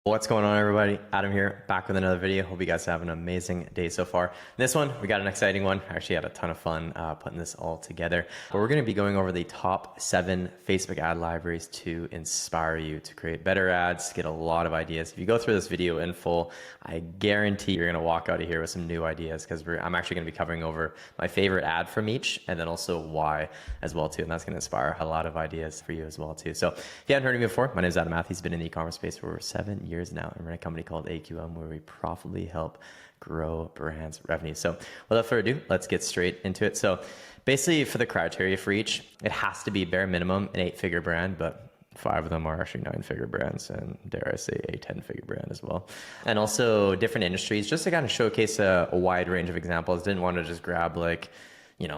What's going on, everybody? Adam here, back with another video. Hope you guys have an amazing day so far. This one, we got an exciting one. I actually had a ton of fun putting this all together. But we're going to be going over the top 7 Facebook ad libraries to inspire you to create better ads, get a lot of ideas. If you go through this video in full, I guarantee you're going to walk out of here with some new ideas, because I'm actually going to be covering over my favorite ad from each, and then also why as well too. And that's going to inspire a lot of ideas for you as well too. So if you haven't heard of me before, my name is Adam Matthews. Been in the e-commerce space for over 7 years now, and we're in a company called AQM where we profitably help grow brands' revenue. So without further ado, let's get straight into it. So basically, for the criteria for each, it has to be bare minimum an 8-figure brand, but 5 of them are actually 9-figure brands, and dare I say a 10-figure brand as well. And also different industries, just to kind of showcase a wide range of examples. Didn't want to just grab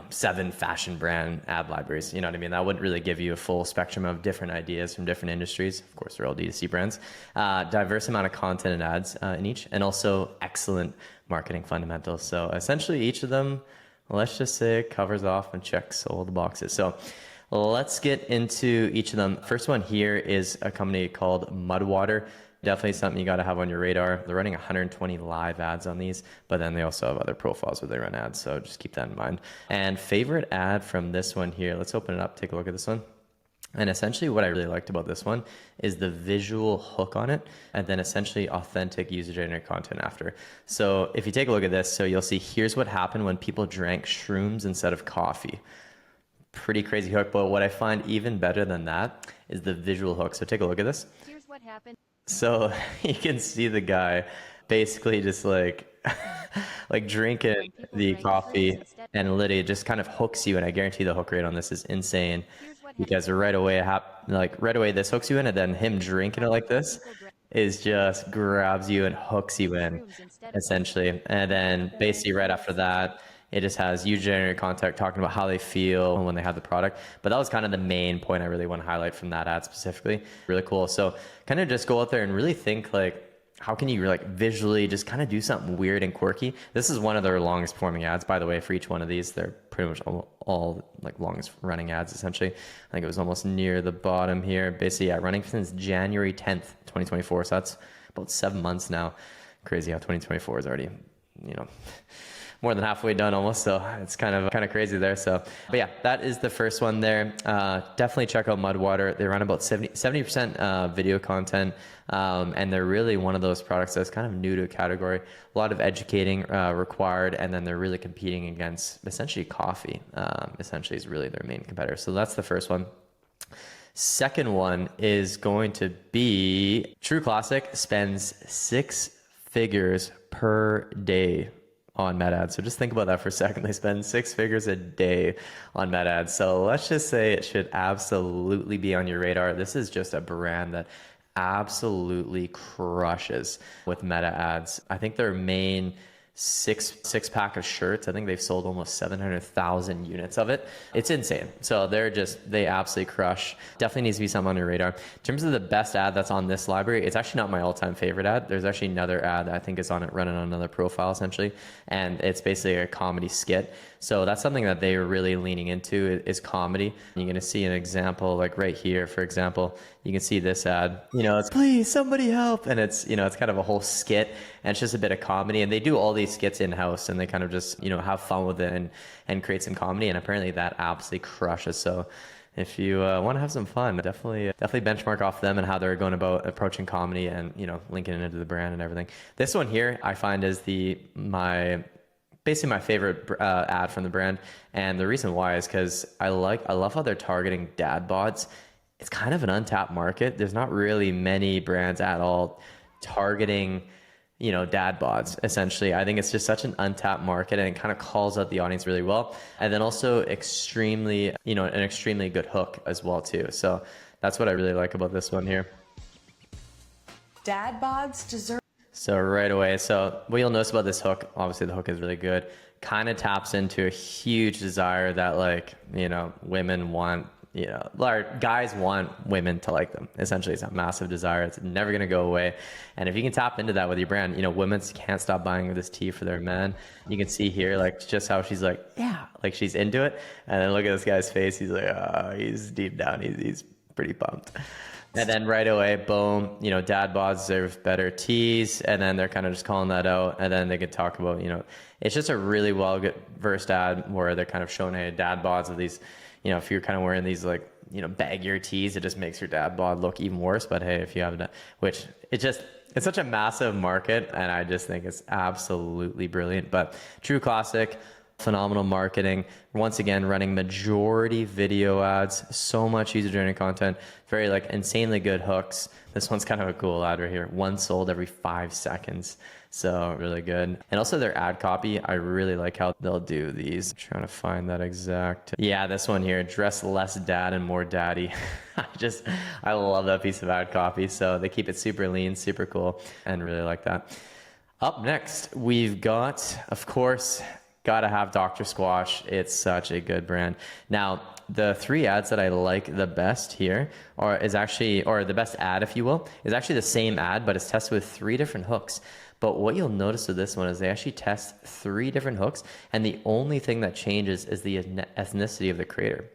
7 fashion brand ad libraries. You know what I mean? That wouldn't really give you a full spectrum of different ideas from different industries. Of course, they're all D2C brands. Diverse amount of content and ads in each, and also excellent marketing fundamentals. So essentially each of them, let's just say, covers off and checks all the boxes. So let's get into each of them. First one here is a company called Mudwater. Definitely something you got to have on your radar. They're running 120 live ads on these, but then they also have other profiles where they run ads. So just keep that in mind. And favorite ad from this one here, let's open it up, take a look at this one. And essentially what I really liked about this one is the visual hook on it, and then essentially authentic user-generated content after. So if you take a look at this, so you'll see here's what happened when people drank shrooms instead of coffee. Pretty crazy hook, but what I find even better than that is the visual hook. So take a look at this. Here's what happened. So you can see the guy basically just like drinking the coffee, and literally just kind of hooks you. And I guarantee the hook rate on this is insane, because right away this hooks you in, and then him drinking it like this is just grabs you and hooks you in essentially. And then basically right after that, it just has user-generated content talking about how they feel when they have the product. But that was kind of the main point I really want to highlight from that ad specifically. Really cool. So kind of just go out there and really think how can you visually just kind of do something weird and quirky. This is one of their longest performing ads, by the way. For each one of these, they're pretty much all longest running ads essentially. I think it was almost near the bottom here. Basically, running since January 10th, 2024. So that's about 7 months now. Crazy how 2024 is already, more than halfway done almost. So it's kind of crazy there. So, but yeah, that is the first one there. Definitely check out Mudwater. They run about 70% video content. And they're really one of those products that's kind of new to a category. A lot of educating required. And then they're really competing against essentially coffee. Essentially is really their main competitor. So that's the first one. Second one is going to be True Classic. Spends 6 figures per day on Meta ads. So just think about that for a second. They spend 6 figures a day on Meta ads. So let's just say it should absolutely be on your radar. This is just a brand that absolutely crushes with Meta ads. I think their main six pack of shirts, I think they've sold almost 700,000 units of it. It's insane. So they absolutely crush. Definitely needs to be something on your radar. In terms of the best ad that's on this library, it's actually not my all-time favorite ad. There's actually another ad that I think is on it, running on another profile essentially. And it's basically a comedy skit. So that's something that they are really leaning into is comedy. You're going to see an example right here, for example. You can see this ad, it's please somebody help. And it's kind of a whole skit, and it's just a bit of comedy. And they do all these skits in-house, and they kind of just, have fun with it and create some comedy. And apparently that absolutely crushes. So if you want to have some fun, definitely benchmark off them and how they're going about approaching comedy and, linking it into the brand and everything. This one here I find is basically my favorite ad from the brand. And the reason why is because I love how they're targeting dad bods. It's kind of an untapped market. There's not really many brands at all targeting, dad bods essentially. I think it's just such an untapped market, and it kind of calls out the audience really well. And then also an extremely good hook as well too. So that's what I really like about this one here. Dad bods deserve. So right away, so what you'll notice about this hook, obviously the hook is really good, kind of taps into a huge desire that women want, guys want women to like them. Essentially, it's a massive desire. It's never going to go away. And if you can tap into that with your brand, women can't stop buying this tea for their men. You can see here, just how she's she's into it. And then look at this guy's face. He's he's deep down, he's pretty pumped. And then right away, boom, you know, dad bods deserve better teas. And then they're kind of just calling that out. And then they could talk about, you know, it's just a really versed ad where they're kind of showing, hey, dad bods of these, you know, if you're kind of wearing these like, you know, baggier tees, it just makes your dad bod look even worse. But hey, if you have that, which it's such a massive market. And I just think it's absolutely brilliant. But true classic. Phenomenal marketing. Once again, running majority video ads, so much user-generated content, very like insanely good hooks. This one's kind of a cool ad right here. One sold every 5 seconds. So really good. And also their ad copy, I really like how they'll do these. I'm trying to find that exact. Yeah, this one here, dress less dad and more daddy. I love that piece of ad copy. So they keep it super lean, super cool, and really like that. Up next, we've got, of course, gotta have Dr. Squash. It's such a good brand. Now, the 3 ads that I like the best here or the best ad, if you will, is actually the same ad, but it's tested with 3 different hooks. But what you'll notice with this one is they actually test 3 different hooks, and the only thing that changes is the ethnicity of the creator.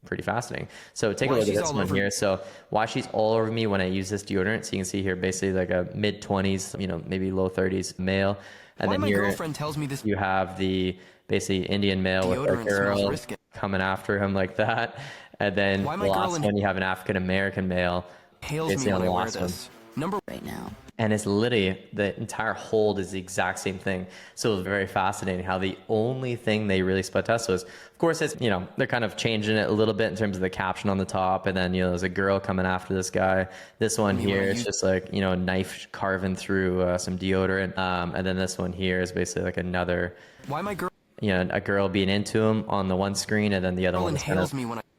Pretty fascinating. So take a look at this one here. So why she's all over me when I use this deodorant. So you can see here basically like a mid-20s, you know, maybe low 30s male. And then here tells me this, you have the basically Indian male with a girl coming after him like that. And then the last one, you have an African American male. Hails me on the last one. Number right now. And it's literally the entire hold is the exact same thing. So it was very fascinating how the only thing they really split test was, of course, it's, you know, they're kind of changing it a little bit in terms of the caption on the top. And then, you know, there's a girl coming after this guy. This one here is just like, you know, a knife carving through some deodorant. And then this one here is basically like another, why my girl, you know, a girl being into him on the one screen, and then the other one is kind of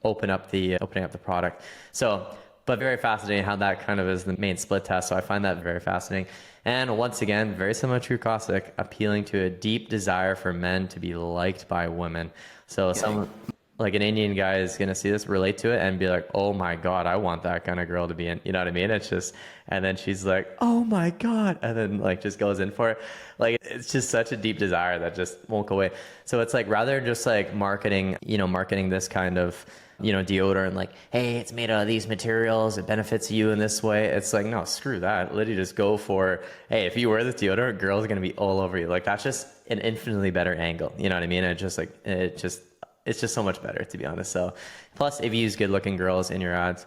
opening up the product. So, but very fascinating how that kind of is the main split test. So I find that very fascinating. And once again, very similar to True Classic, appealing to a deep desire for men to be liked by women. So someone like an Indian guy is going to see this, relate to it, and be like, oh my God, I want that kind of girl to be in. You know what I mean? It's just, and then she's like, oh my God. And then like just goes in for it. Like, it's just such a deep desire that just won't go away. So it's like, rather just like marketing this kind of, you know, deodorant, like, hey, it's made out of these materials, it benefits you in this way. It's like, no, screw that. Literally just go for, hey, if you wear this deodorant, girls are going to be all over you. Like, that's just an infinitely better angle. You know what I mean? It's just so much better, to be honest. So plus, if you use good looking girls in your ads,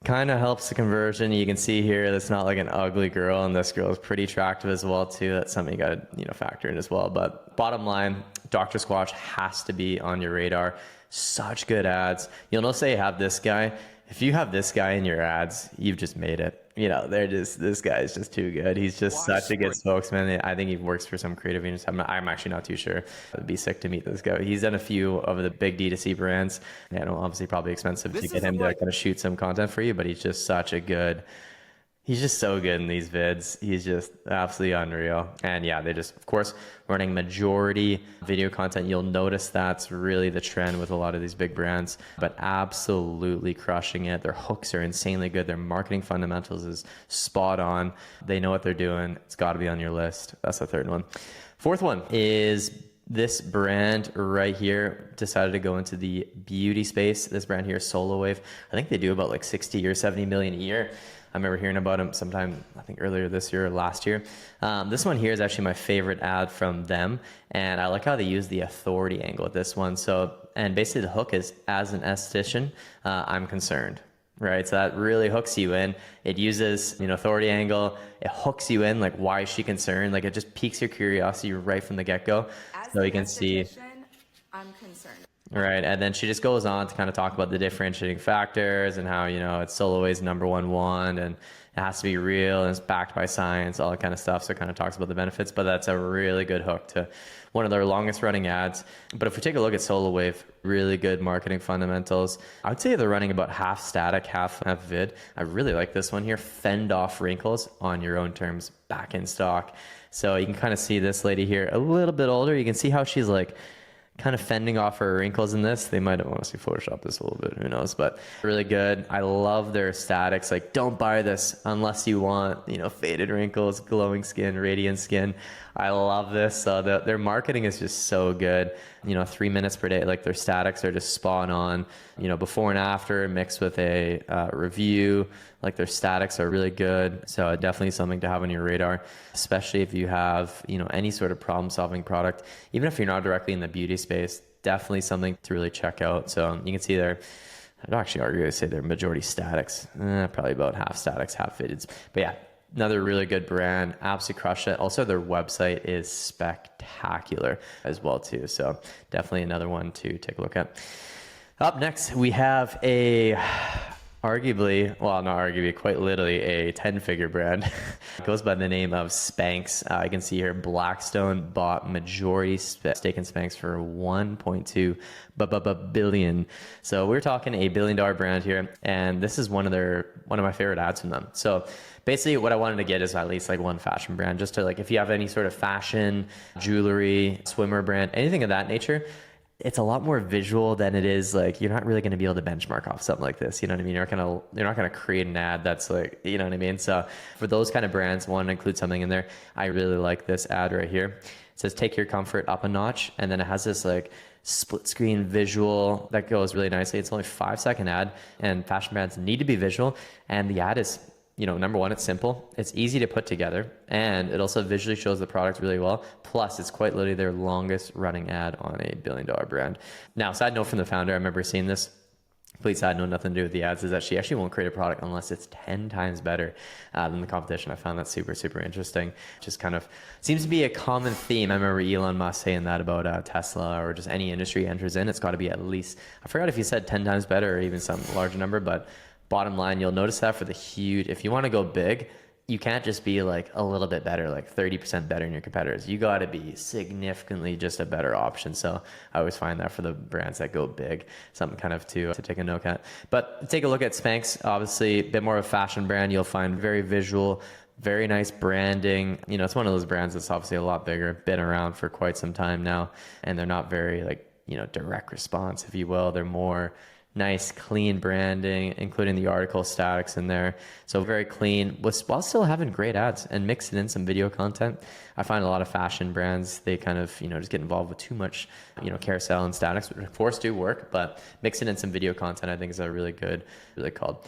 kind of helps the conversion. You can see here, that's not like an ugly girl, and this girl is pretty attractive as well too. That's something you got to, you know, factor in as well. But bottom line, Dr. Squash has to be on your radar. Such good ads. You'll notice they have this guy. If you have this guy in your ads, you've just made it. You know, this guy is just too good. He's just such a good spokesman. I think he works for some creative agency. I'm actually not too sure. It'd be sick to meet this guy. He's done a few of the big D2C brands. Yeah, obviously probably expensive to get him to kind of shoot some content for you, but he's just he's just so good in these vids. He's just absolutely unreal. And yeah, they just, of course, running majority video content. You'll notice that's really the trend with a lot of these big brands, but absolutely crushing it. Their hooks are insanely good. Their marketing fundamentals is spot on. They know what they're doing. It's got to be on your list. That's the 3rd one. 4th one is this brand right here decided to go into the beauty space. This brand here, Solowave. I think they do about like 60 or 70 million a year. I remember hearing about them sometime, I think earlier this year or last year. This one here is actually my favorite ad from them. And I like how they use the authority angle with this one. So, and basically the hook is, as an esthetician, I'm concerned, right? So that really hooks you in. It uses, you know, authority angle. It hooks you in, like, why is she concerned? Like, it just piques your curiosity right from the get-go. So you can see, I'm concerned. Right, and then she just goes on to kind of talk about the differentiating factors and how, you know, it's Solowave's number one, and it has to be real, and it's backed by science, all that kind of stuff. So it kind of talks about the benefits, but that's a really good hook to one of their longest running ads. But if we take a look at Solowave, really good marketing fundamentals. I would say they're running about half static, half vid. I really like this one here. Fend off wrinkles on your own terms, back in stock. So you can kind of see this lady here, a little bit older. You can see how she's like kind of fending off her wrinkles in this. They might have honestly photoshopped this a little bit, who knows, but really good. I love their aesthetics. Like, don't buy this unless you want, you know, faded wrinkles, glowing skin, radiant skin. I love this. So their marketing is just so good. 3 minutes per day, like their statics are just spot on. Before and after mixed with a review, like their statics are really good. So definitely something to have on your radar, especially if you have, any sort of problem solving product, even if you're not directly in the beauty space, definitely something to really check out. So you can see there, I'd actually argue to say they're majority statics, probably about half statics, half fitteds. But yeah, another really good brand, absolutely crushed it. Also, their website is spectacular as well too. So definitely another one to take a look at. Up next, we have arguably, well, not arguably, quite literally a 10-figure brand. It goes by the name of Spanx. I can see here Blackstone bought majority stake in Spanx for 1.2 billion. So we're talking $1 billion brand here, and this is one of my favorite ads from them. So basically what I wanted to get is at least like one fashion brand, just to like, if you have any sort of fashion, jewelry, swimwear brand, anything of that nature, it's a lot more visual than it is like, you're not really going to be able to benchmark off something like this. You know what I mean? You're not going to create an ad that's like, you know what I mean? So for those kind of brands, want to include something in there. I really like this ad right here. It says, take your comfort up a notch. And then it has this like split screen visual that goes really nicely. It's only a 5-second ad, and fashion brands need to be visual. And the ad is, number one, it's simple, it's easy to put together, and it also visually shows the product really well. Plus, it's quite literally their longest running ad on $1 billion brand. Now, side note from the founder, I remember seeing this. Complete side note, nothing to do with the ads, is that she actually won't create a product unless it's 10 times better than the competition. I found that super, super interesting. Just kind of seems to be a common theme. I remember Elon Musk saying that about Tesla, or just any industry he enters in. It's got to be at least, I forgot if he said 10 times better or even some larger number, but bottom line, you'll notice that for the huge, if you want to go big, you can't just be like a little bit better, like 30% better than your competitors. You got to be significantly just a better option. So I always find that for the brands that go big, something kind of to take a note at. But take a look at Spanx, obviously a bit more of a fashion brand. You'll find very visual, very nice branding. It's one of those brands that's obviously a lot bigger, been around for quite some time now, and they're not very like, direct response, if you will. They're more nice, clean branding, including the article statics in there. So very clean, while still having great ads and mixing in some video content. I find a lot of fashion brands, they kind of, just get involved with too much, carousel and statics, which of course do work, but mixing in some video content, I think is a really good call.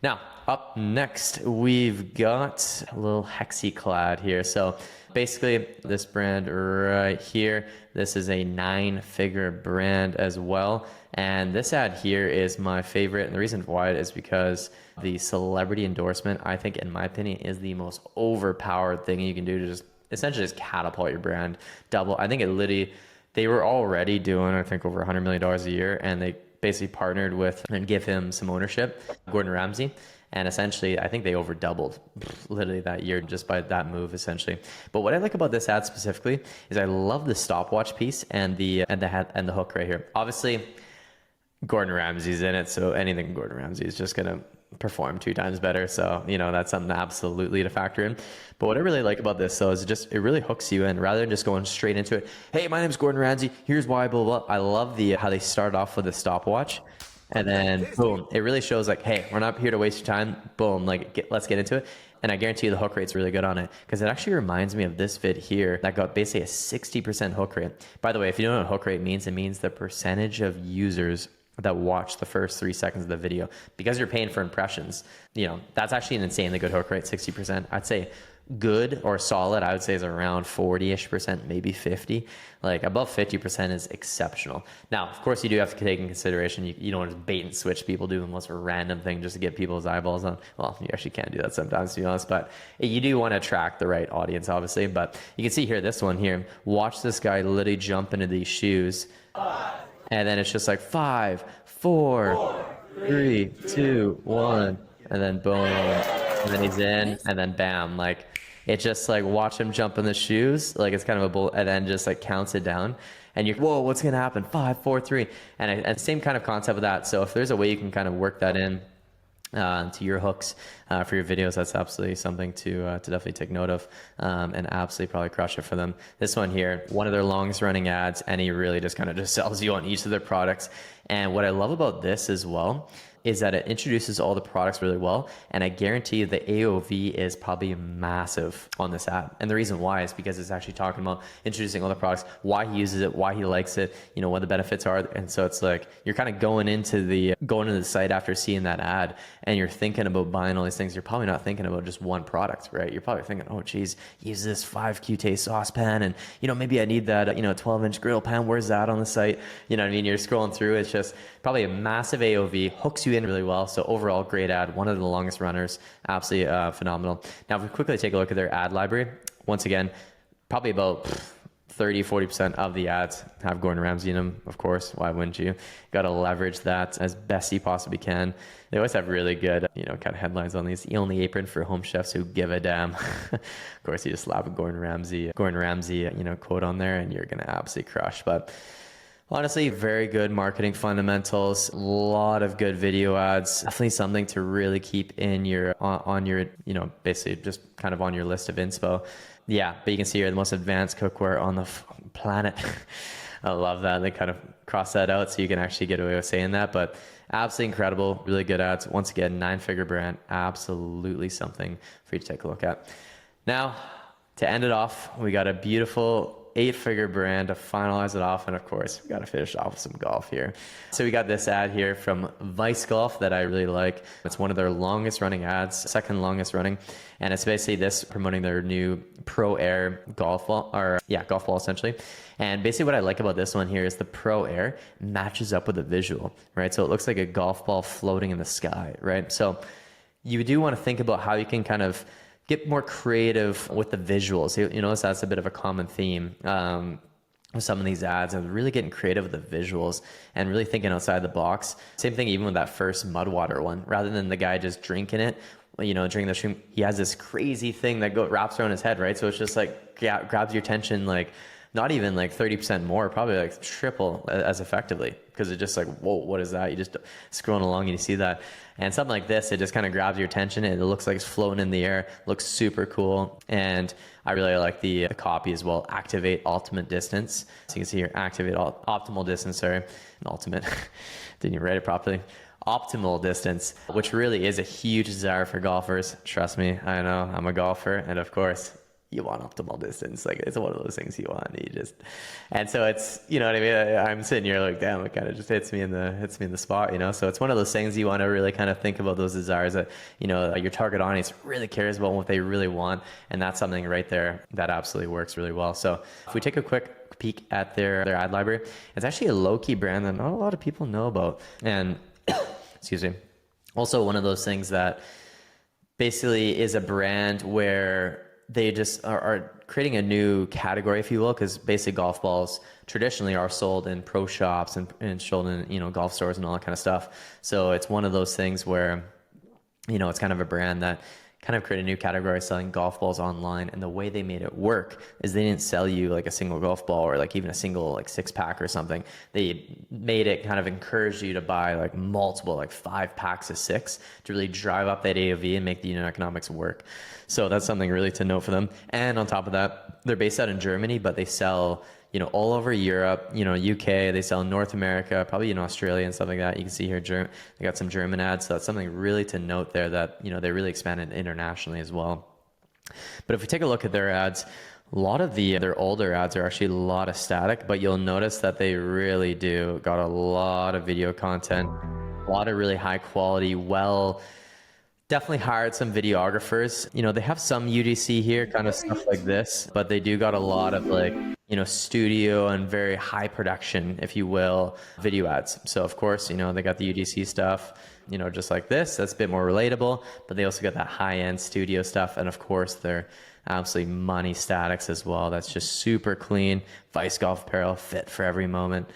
Now, up next, we've got a little Hexiclad here. So basically this brand right here, this is a 9-figure brand as well. And this ad here is my favorite. And the reason why is because the celebrity endorsement, I think, in my opinion, is the most overpowered thing you can do to just essentially just catapult your brand double. I think they were already doing, I think, over $100 million a year. And they basically partnered with and give him some ownership, Gordon Ramsay. And essentially, I think they over doubled literally that year just by that move, essentially. But what I like about this ad specifically is I love the stopwatch piece and the hook right here. Obviously, Gordon Ramsay's in it, so anything Gordon Ramsay is just gonna perform 2 times better. So that's something absolutely to factor in. But what I really like about this, though, is it really hooks you in rather than just going straight into it. Hey, my name's Gordon Ramsay. Here's why, blah blah. I love how they start off with a stopwatch. And then boom, it really shows like, hey, we're not here to waste your time. Boom, like let's get into it. And I guarantee you the hook rate's really good on it, because it actually reminds me of this vid here that got basically a 60% hook rate. By the way, if you don't know what hook rate means, it means the percentage of users that watch the first 3 seconds of the video. Because you're paying for impressions, that's actually an insanely good hook rate, 60%. I'd say good or solid, I would say, is around 40-ish%, maybe 50. Like above 50% is exceptional. Now, of course, you do have to take in consideration, you don't want to bait and switch people doing the most random thing just to get people's eyeballs on. Well, you actually can do that sometimes, to be honest, but you do want to attract the right audience, obviously. But you can see here, this one here, watch this guy literally jump into these shoes. And then it's just like 5, 4, 3, 2, 1, and then boom, and then he's in, and then bam. Like, it's just like, watch him jump in the shoes, like it's kind of a bull, and then just like counts it down, and you're, whoa, what's gonna happen? 5, 4, 3, and same kind of concept with that. So if there's a way you can kind of work that in to your hooks for your videos, that's absolutely something to definitely take note of, and absolutely probably crush it for them. This one here, one of their longest running ads, and he really just kind of just sells you on each of their products. And what I love about this as well is that it introduces all the products really well. And I guarantee the AOV is probably massive on this ad. And the reason why is because it's actually talking about introducing all the products, why he uses it, why he likes it, you know, what the benefits are. And so it's like, you're kind of going into the site after seeing that ad and you're thinking about buying all these things. You're probably not thinking about just one product, right? You're probably thinking, oh geez, use this 5Q saucepan and, you know, maybe I need that, you know, 12-inch grill pan. Where's that on the site? You know what I mean? You're scrolling through. It's just probably a massive AOV, hooks you in really well. So overall, great ad, one of the longest runners, absolutely phenomenal. Now, if we quickly take a look at their ad library, once again, probably about 30-40% of the ads have Gordon Ramsay in them, of course. Why wouldn't you? Got to leverage that as best you possibly can. They always have really good, you know, kind of headlines on these. The only apron for home chefs who give a damn. Of course, you just slap a Gordon Ramsay, you know, quote on there, and you're gonna absolutely crush. But honestly, very good marketing fundamentals. A lot of good video ads. Definitely something to really keep in your on your, you know, basically just kind of on your list of inspo. Yeah, but you can see here the most advanced cookware on the planet. I love that. They kind of cross that out so you can actually get away with saying that. But absolutely incredible, really good ads. Once again, 9-figure brand, absolutely something for you to take a look at. Now, to end it off, we got a beautiful 8-figure brand to finalize it off. And of course, we got to finish off with some golf here. So we got this ad here from Vice Golf that I really like. It's one of their longest running ads, second longest running. And it's basically this promoting their new Pro Air golf ball, golf ball essentially. And basically what I like about this one here is the Pro Air matches up with the visual, right? So it looks like a golf ball floating in the sky, right? So you do want to think about how you can kind of get more creative with the visuals. You notice that's a bit of a common theme with some of these ads, and really getting creative with the visuals and really thinking outside the box. Same thing even with that first Mudwater one. Rather than the guy just drinking it, you know, during the stream, he has this crazy thing that wraps around his head, right? So it's just like grabs your attention, like not even like 30% more, probably like triple as effectively, because it's just like, whoa, what is that? You just scrolling along and you see that. And something like this, it just kind of grabs your attention and it looks like it's floating in the air, looks super cool. And I really like the copy as well. Activate ultimate distance. So you can see here, activate optimal distance, sorry, ultimate, didn't even write it properly. Optimal distance, which really is a huge desire for golfers. Trust me, I know, I'm a golfer. And of course, you want optimal distance. Like, it's one of those things you want. And so it's, you know what I mean? I'm sitting here like, damn, it kind of just hits me in the spot, you know? So it's one of those things you want to really kind of think about those desires that, you know, your target audience really cares about what they really want. And that's something right there that absolutely works really well. So if we take a quick peek at their ad library, it's actually a low-key brand that not a lot of people know about. And excuse me, also one of those things that basically is a brand where they just are creating a new category, if you will, because basic golf balls traditionally are sold in pro shops and sold in, you know, golf stores and all that kind of stuff. So it's one of those things where, you know, it's kind of a brand that kind of created a new category selling golf balls online. And the way they made it work is they didn't sell you like a single golf ball or like even a single like 6-pack or something. They made it kind of encourage you to buy like multiple, like 5 packs of 6 to really drive up that AOV and make the unit economics work. So that's something really to note for them. And on top of that, they're based out in Germany, but they sell, you know, all over Europe, you know, UK, they sell in North America, probably in Australia and stuff like that. You can see here, they got some German ads. So that's something really to note there that, you know, they really expanded internationally as well. But if we take a look at their ads, a lot of their older ads are actually a lot of static, but you'll notice that they really do got a lot of video content, a lot of really high quality, definitely hired some videographers. You know, they have some UGC here, kind of stuff like this, but they do got a lot of like, you know, studio and very high production, if you will, video ads. So of course, you know, they got the UGC stuff, you know, just like this, that's a bit more relatable, but they also got that high-end studio stuff. And of course, they're absolutely money statics as well. That's just super clean. Vice Golf apparel, fit for every moment.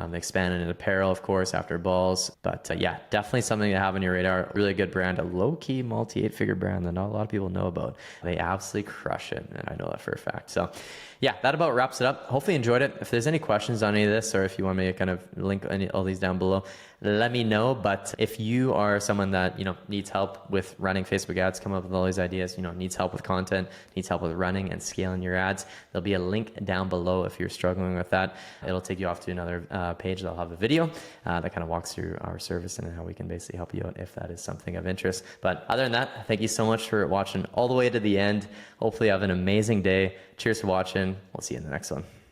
They expanded in apparel, of course, after balls. But yeah, definitely something to have on your radar. Really good brand, a low-key multi-8-figure brand that not a lot of people know about. They absolutely crush it, and I know that for a fact. So yeah, that about wraps it up. Hopefully you enjoyed it. If there's any questions on any of this, or if you want me to kind of link all these down below, let me know. But if you are someone that, you know, needs help with running Facebook ads, come up with all these ideas, you know, needs help with content, needs help with running and scaling your ads, there'll be a link down below if you're struggling with that. It'll take you off to another page, they'll have a video that kind of walks through our service and how we can basically help you out if that is something of interest. But other than that, thank you so much for watching all the way to the end. Hopefully you have an amazing day. Cheers for watching. We'll see you in the next one.